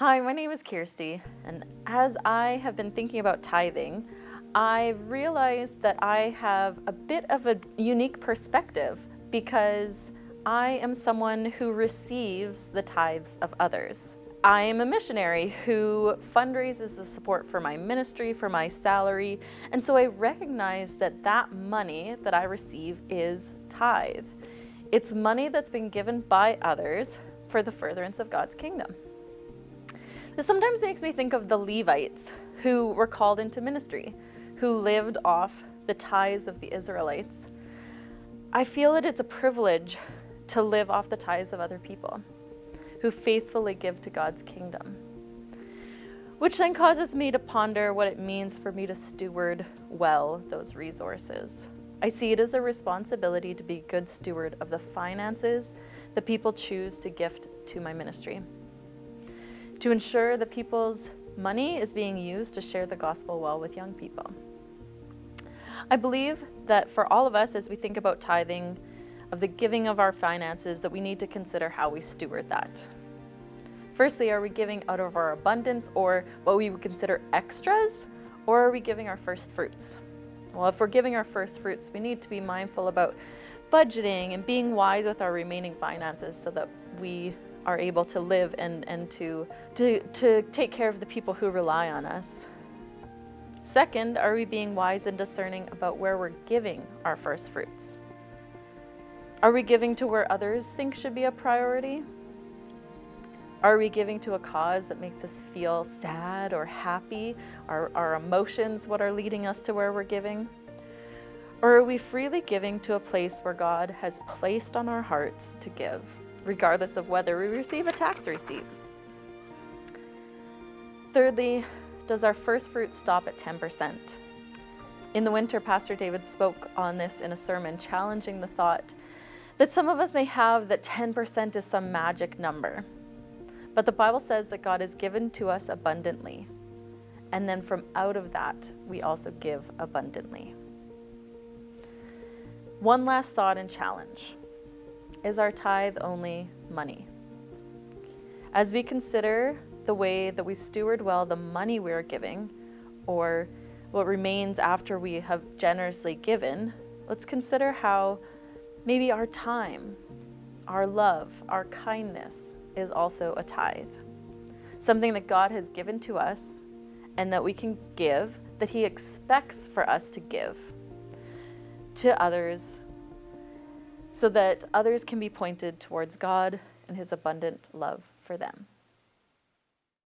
Hi, my name is Kirstie, and as I have been thinking about tithing, I've realized that I have a bit of a unique perspective because I am someone who receives the tithes of others. I am a missionary who fundraises the support for my ministry, for my salary, and so I recognize that that money that I receive is tithe. It's money that's been given by others for the furtherance of God's kingdom. This sometimes makes me think of the Levites who were called into ministry, who lived off the tithes of the Israelites. I feel that it's a privilege to live off the tithes of other people who faithfully give to God's kingdom, which then causes me to ponder what it means for me to steward well those resources. I see it as a responsibility to be a good steward of the finances that people choose to gift to my ministry, to ensure that people's money is being used to share the gospel well with young people. I believe that for all of us, as we think about tithing, of the giving of our finances, that we need to consider how we steward that. Firstly, are we giving out of our abundance or what we would consider extras, or are we giving our first fruits? Well, if we're giving our first fruits, we need to be mindful about budgeting and being wise with our remaining finances so that we are able to live and to take care of the people who rely on us. Second, are we being wise and discerning about where we're giving our first fruits? Are we giving to where others think should be a priority? Are we giving to a cause that makes us feel sad or happy? Our emotions, what are leading us to where we're giving? Or are we freely giving to a place where God has placed on our hearts to give, regardless of whether we receive a tax receipt? Thirdly, does our first fruit stop at 10%? In the winter, Pastor David spoke on this in a sermon, challenging the thought that some of us may have that 10% is some magic number. But the Bible says that God has given to us abundantly. And then from out of that, we also give abundantly. One last thought and challenge. Is our tithe only money? As we consider the way that we steward well the money we are giving, or what remains after we have generously given, let's consider how maybe our time, our love, our kindness is also a tithe. Something that God has given to us and that we can give, that He expects for us to give to others, so that others can be pointed towards God and His abundant love for them.